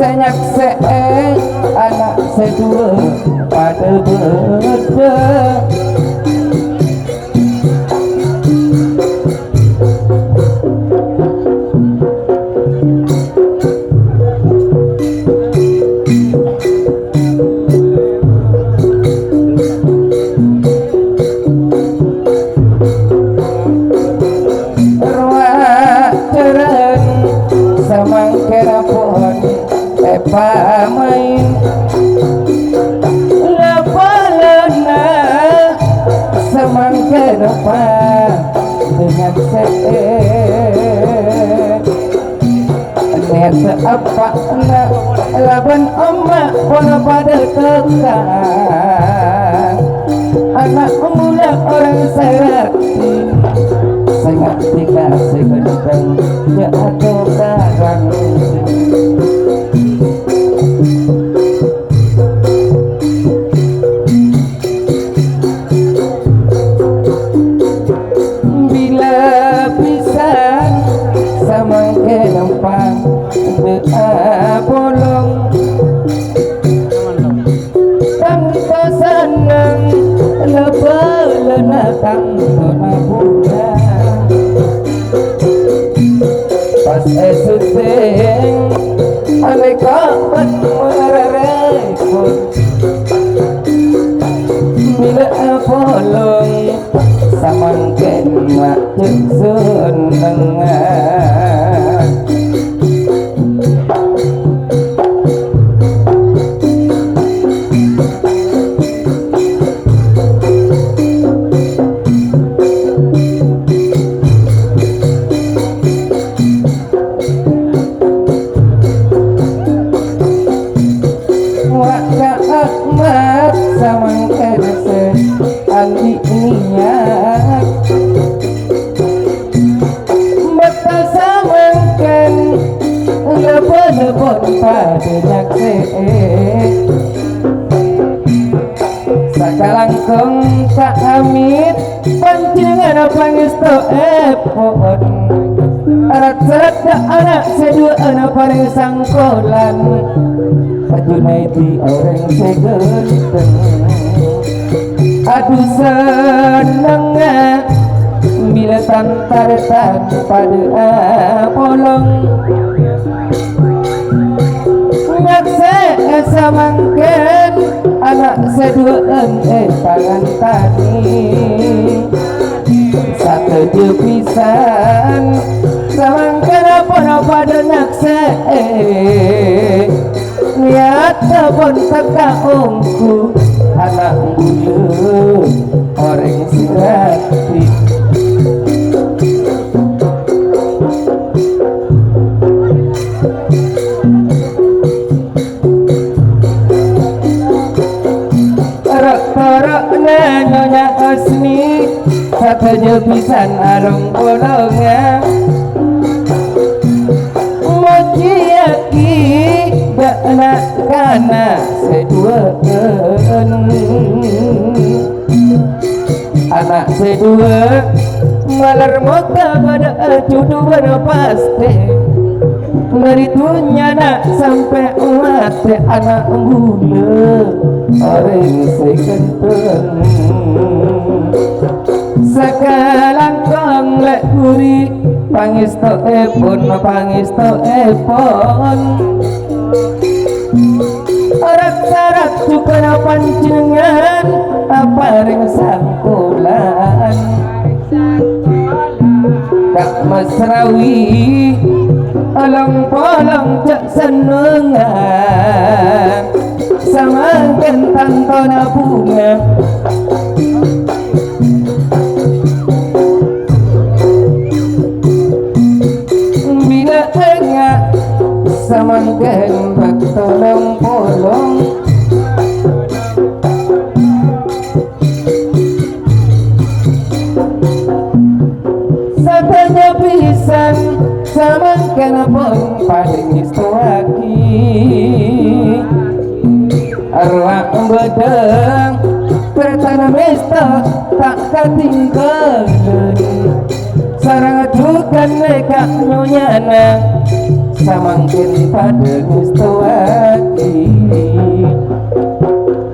Senyak anak sedua pada beda. dengan net apa nak laban emak pola pada tekang anak muda orang sakti sangat dikasih gendeng jatuh karang bila pisan samangke lempang bolong tanpa senang lebelenatang tunabuna pas esuteng aneka mererepot bila bolong samangken mak jengsun tengah sakalangkong tak amit panjenengan pangestu epon arat-arat anak sedua anak paling sangkolan Junaidi orang segenteng aduh senengnya bila tantar pada polong ngakse samangken anak seduaan tangan tadi satu jepisan samangken apa dan ngakse niat pun teka ungku anak bulu orang sirati nyonya asmi satu jepisan arung bolongnya mojiaki dana kana seduaan anak sedua malar muka pada juduan pasti dari tunyana sampai mati anak mula orang sekenteng sakalangkong lek kuri pangestu epon arat-arat juga panjenengan apa ring sangkulan kak mesrawi olong polong cek senengan sama kentang tona bunga bila enggak sama kentang tolong polong satanya pisan sama kenapun paling istuaki arwah bedeng tertanam mesta tak ketinggalan sarang ajukan mereka nyonyana samangkin pada istuaki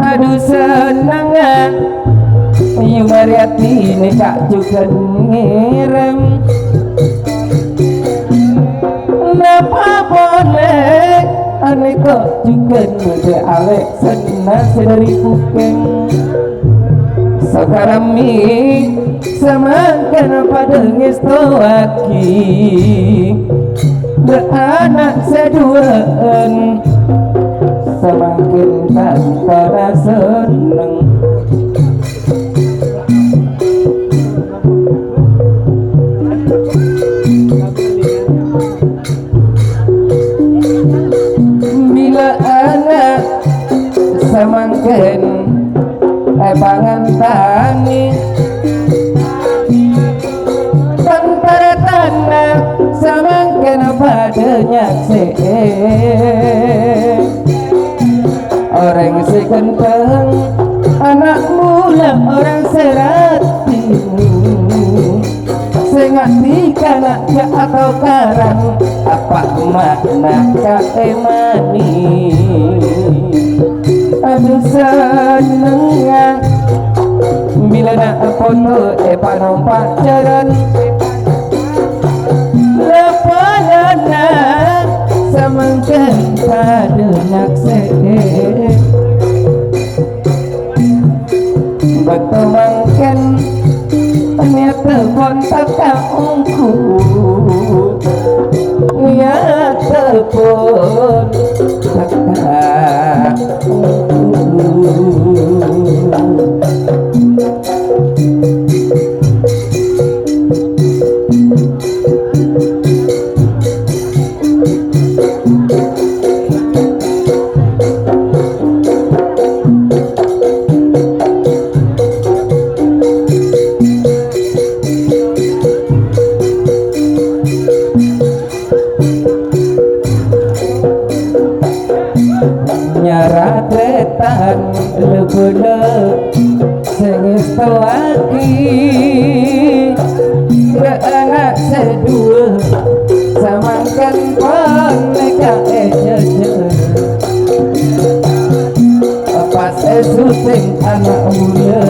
aduh senangan Yu Mariati nekak juga ngirim napa boleh aneh kok juga muda alek senase dari bukeng sekarang mi semakin pada ngestoaki beranak seduaan semakin tanpa seneng se orang sekenteng anak mula orang serati sengati kanak ya atau karang apa makna kakek mani aduh seneng bila nak foto panompak jalan lepalana samangkan pada nakse bertemangkan ternyata kontak kaungku ya telepon kakak nyaratetan lebulek sengestu lagi ke anak sedua samangkan pon mereka ejejer pas syuting anak muda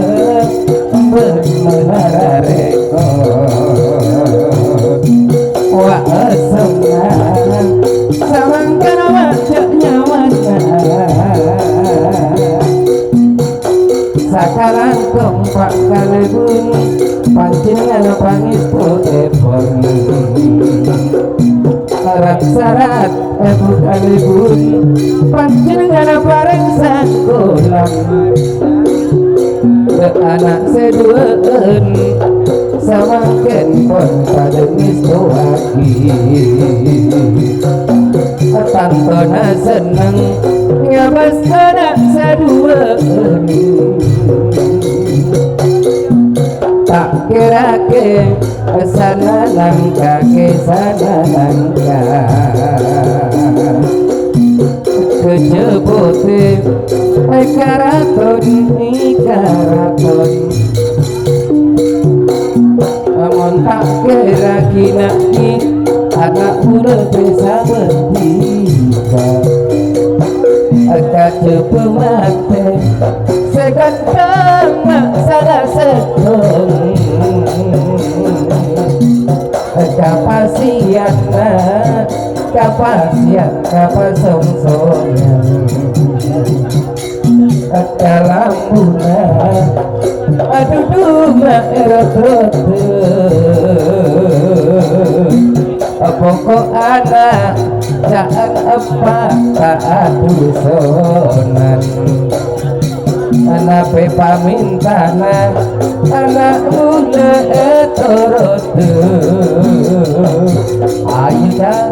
bermenara rekod wah senang samangkan wajahnya sakalang kompak kalebun pancingan pangistu epon sarat-sarat ebu kalebun pancingan pareng sakolang ke anak seduaan samangken pon padengistu lagi tantona seneng ngabas anak seduaan tak kira ke sana langkah ke sana langkah kejebote karaton karaton amun tak kira kinaki anak muda bisa bertiga kaca pemate segantang salah setong kapasian kapasongsonya dalam buna aduh duma erot pokok anak saat apa aduh sonan anak pamintana anak muda etorot ayo dah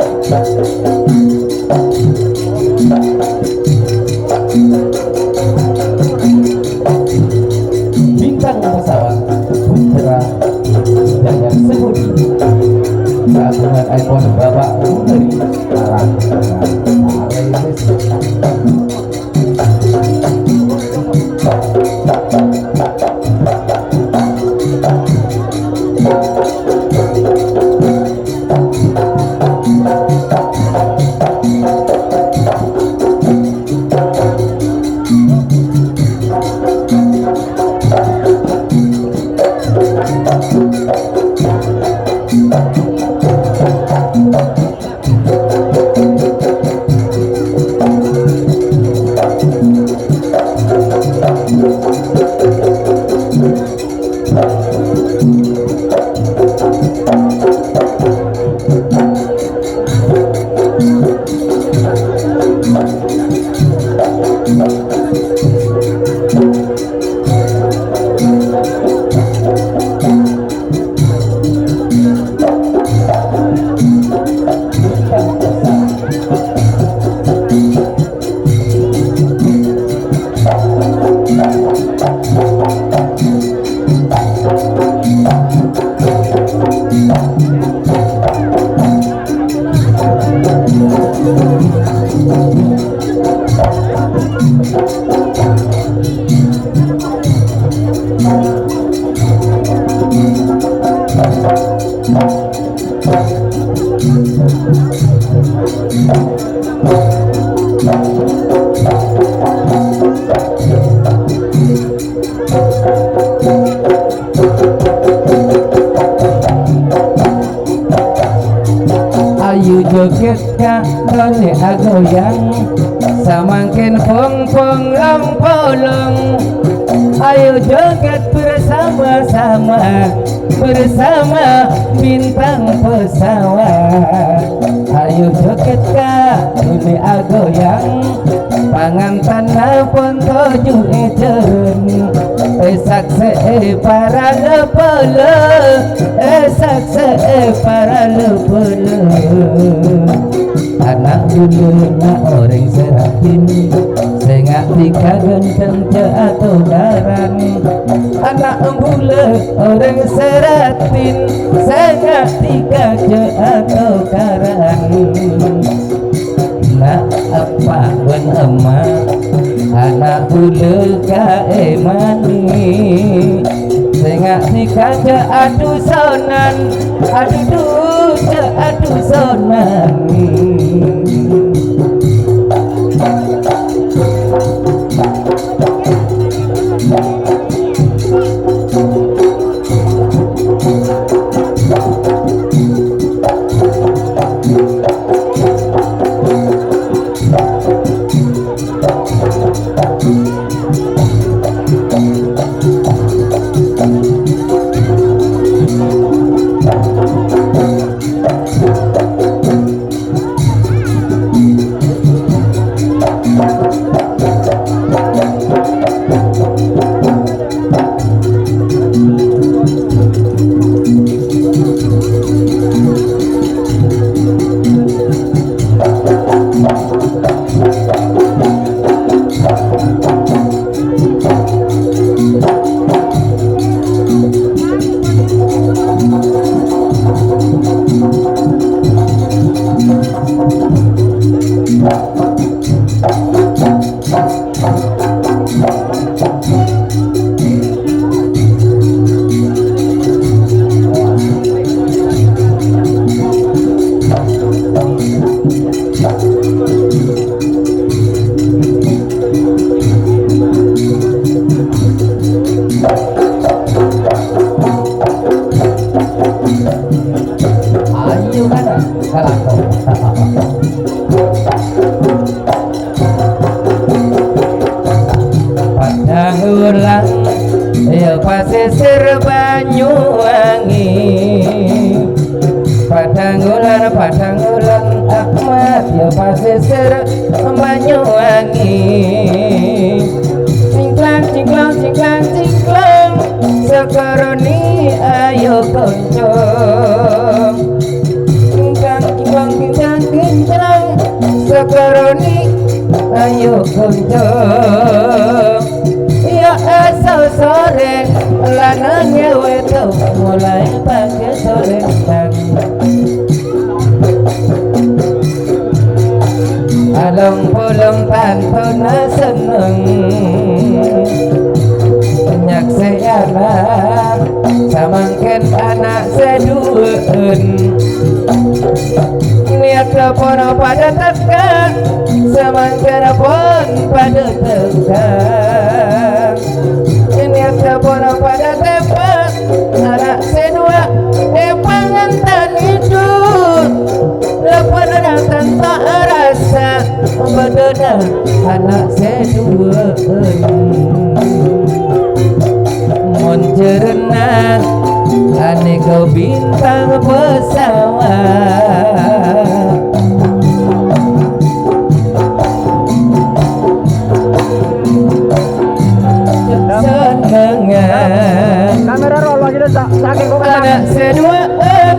bintang pesawat putra Jaya Sebudi gabungan iPhone bapak dari arah Ayu joget ka dole agoyang samangkin pong long polong. Ayo joget bersama-sama bersama bintang pesawat. Ayo joget ka dole agoyang pangantan pun toju ejeren. Sakse para lepele sakse para lepele. Anak dulu na orang seratin sengak tika genteng atau garan. Anak bule orang seratin sengak tika atau garan. Nak apa wen emak anak bule ka emani sengak tika adu sonan adu sonan. Pasisir Banyuwangi Padanggulan Ahmad ya pasisir Banyuwangi. Cingklang sekaroni ayo konco. Cingklang sekaroni ayo konco. Ya esok sore lanangnya wedo mulai pagi sore along pulung pantuna seneng nyaksianan samangkin anak seduun niat pun pada tekan samangkin pun pada tekan niat pun pada tepat anak sedua pangantan itu lepas datang tak rasa bedana anak sedua mencerna aneka bintang pesawat. Kamera roll lagi dah saking kok anak seduaan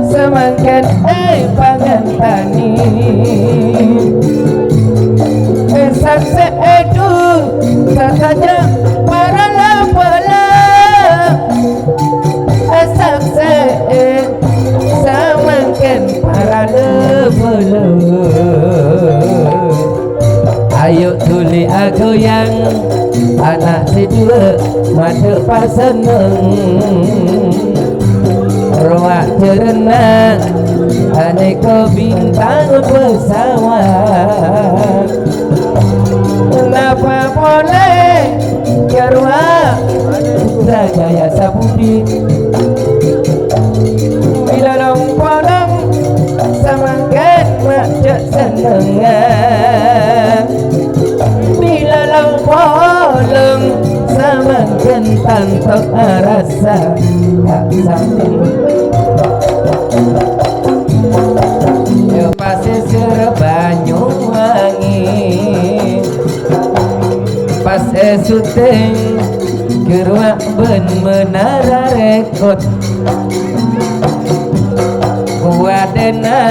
semangkan pangantani sakse itu saja para lapala sakse semangkan para lapala. Ayo tuli aku yang anak si dua mata paseneng berenang aneka bintang pesawat. Kenapa boleh Jarwa Putra Jaya Sabudi bila lompolang samangkat macet senengan. Bila lompolang samangkat tantok rasa tak sampai. Pasisir Banyuwangi pas syuting geruak ben menara rekod kuadena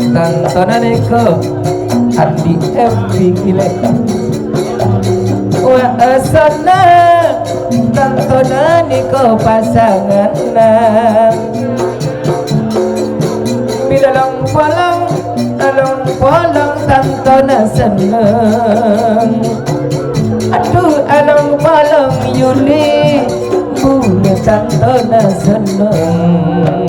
tontonan eko Andi FB gile wa asana tontonan eko pasangan bila long polong tantona seneng. Aduh along polong Yuli bunga tantona seneng.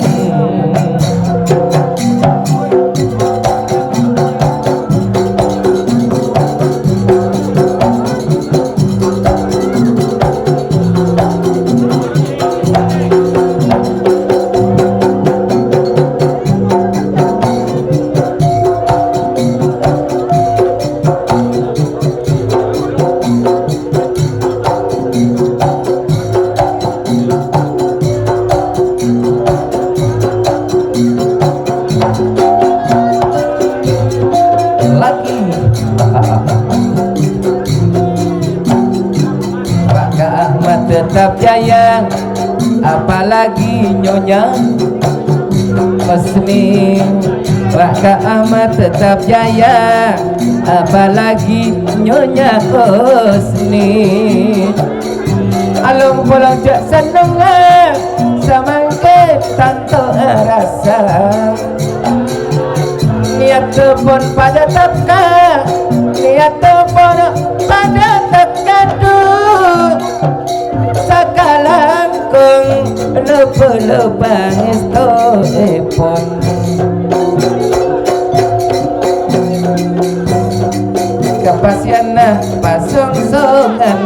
Tetap jaya, apalagi Nyonya Husni. Raka Ahmad tetap jaya, apalagi Nyonya Husni. Alung pulang jak seneng samangke tanto rasa. Niat tepon pada tepka, niat tepon pada tepka sakalangkung lepe-lepang esto epon. Kapasiana pasong-songan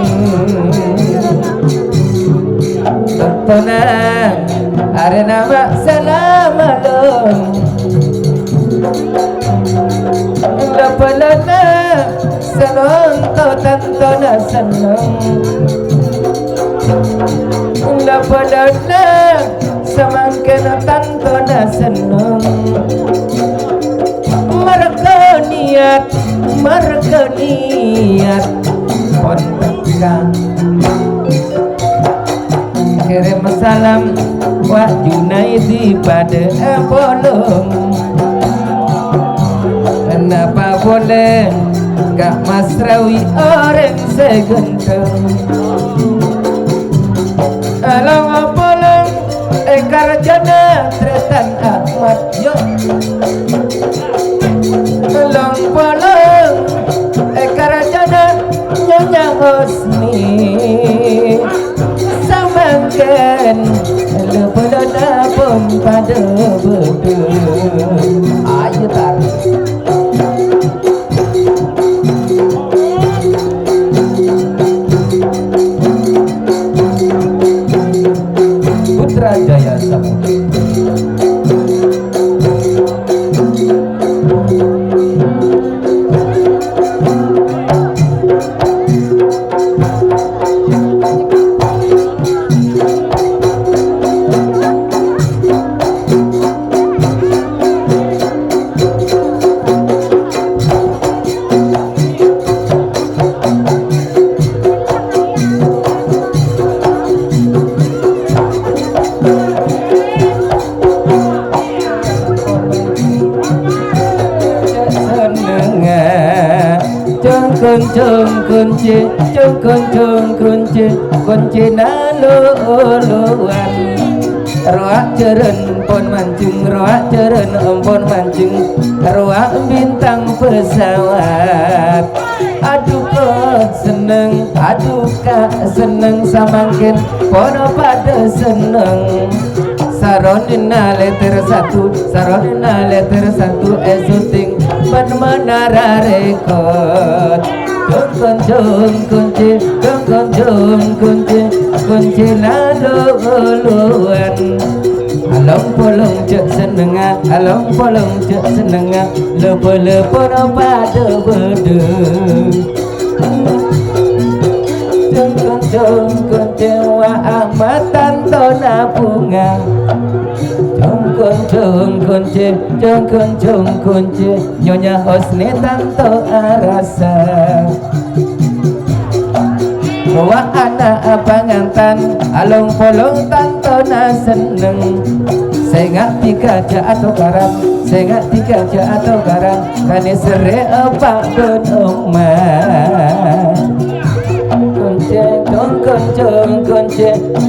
tontonan arena mak salamalon lepe-lena senong to tantona seneng lepe-lena semangkin tantona seneng. Mereka niat kontakkan kirim salam Wak Junaidi pada Apolong. Kenapa boleh Kak Mas Rawi orang segenteng Along Apolong Karjana Tretan Ahmad yo Along Apolong Karjana Nyonya Husni samangken lepedana pun pada berde. Ayo tarik Putra Jaya Sabudi. kunci naluluan roak jeren pon mancing roak jeren pon mancing roak bintang pesawat. Aduh kok seneng, aduh kak seneng samangkin pono pada seneng Saronina letter 1, Saronina letter 1 syuting ban menara rekod. Jong kunci, kunci laluan. Along polong cek senengah, along polong cek senengah, lepo-lepo no pada bede. Jongkon cewa amatan tona bunga. Jongkon nyonya Hosni tanto arasa. Bawa anak pangantan, along polong tanto na seneng. Sengak tiga atau garam, sengak tiga atau garam, kane sere apa benoma.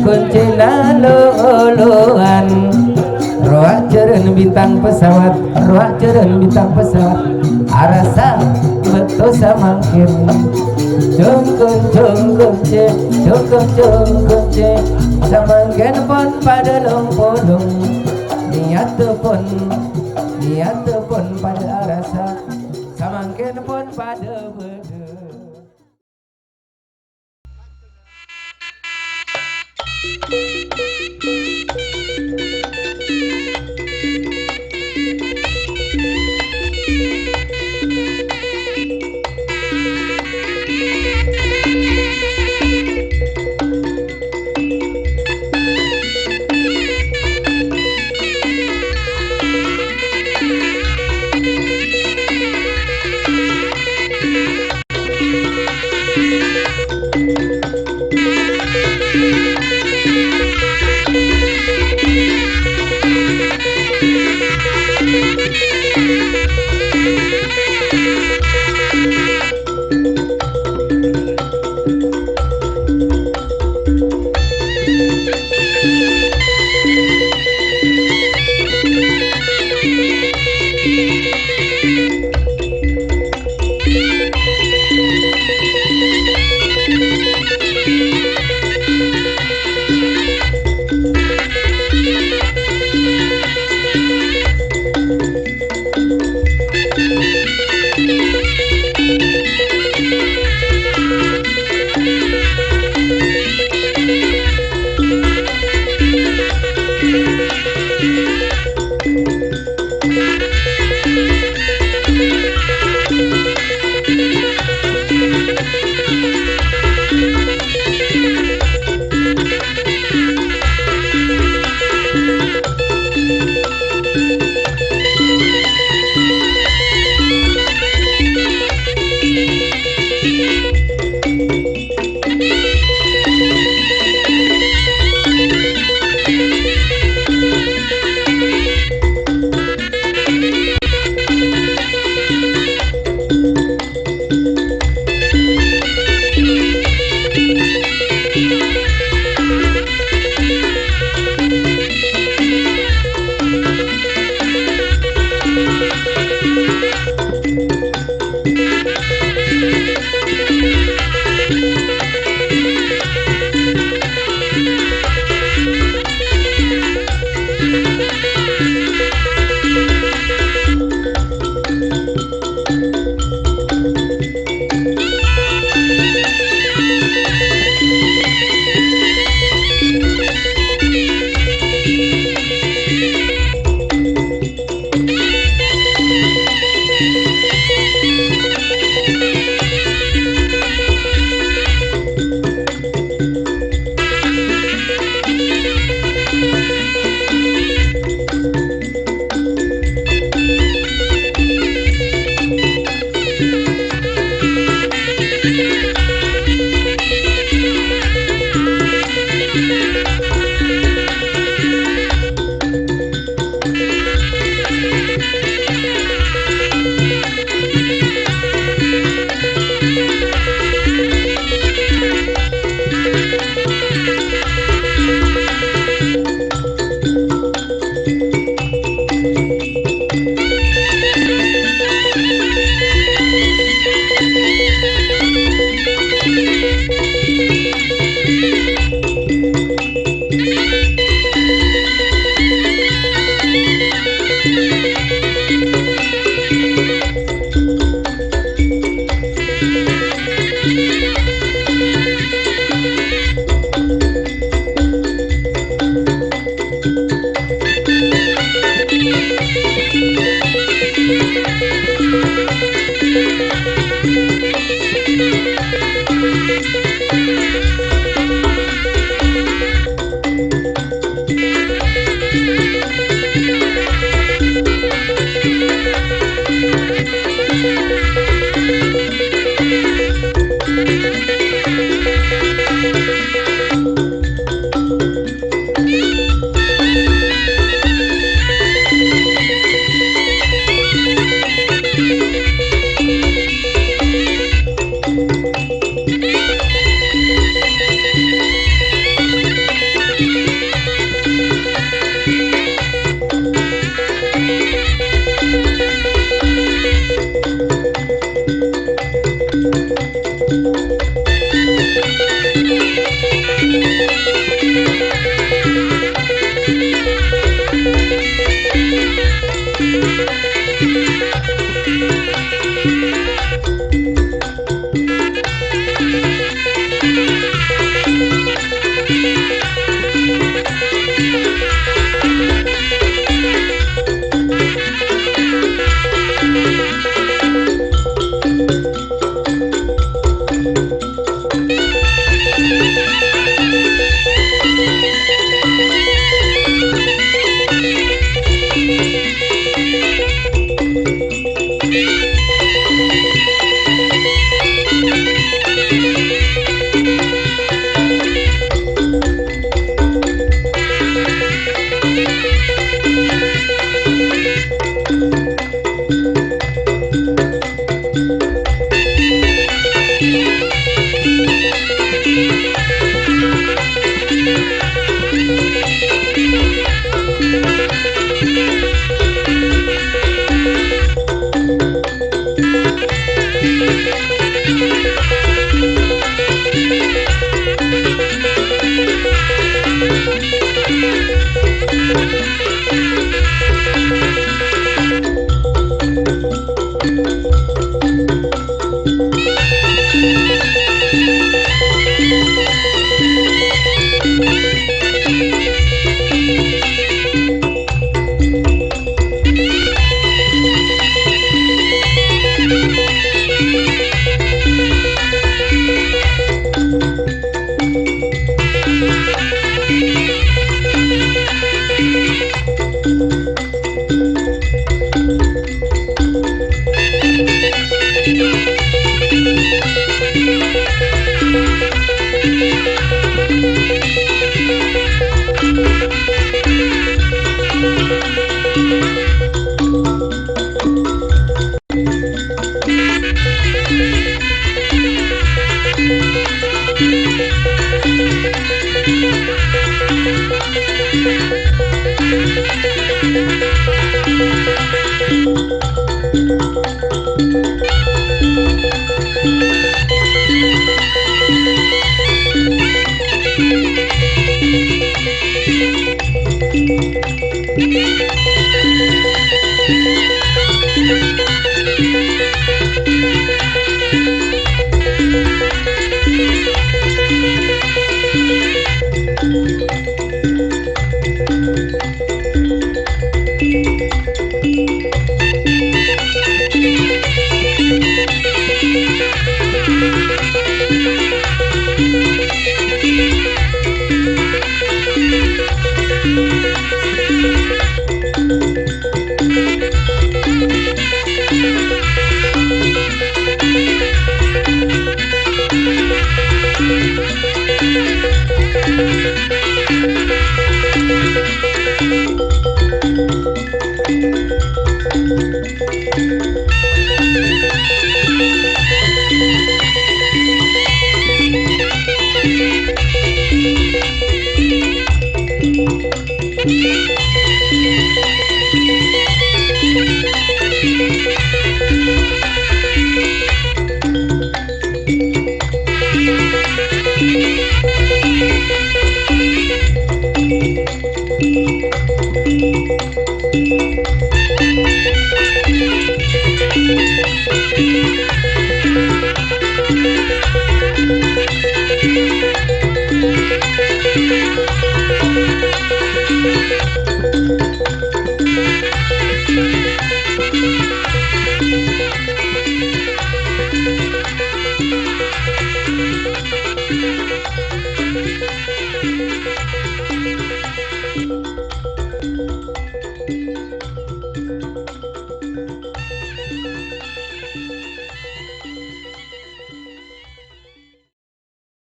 Kunci laluan. Roak jeren bintang pesawat, roak jeren bintang pesawat. Arasa betul samangkin. Kunci samangkin pon pada longpolong. Niat pun pada arasa, samangkin pun pada bede.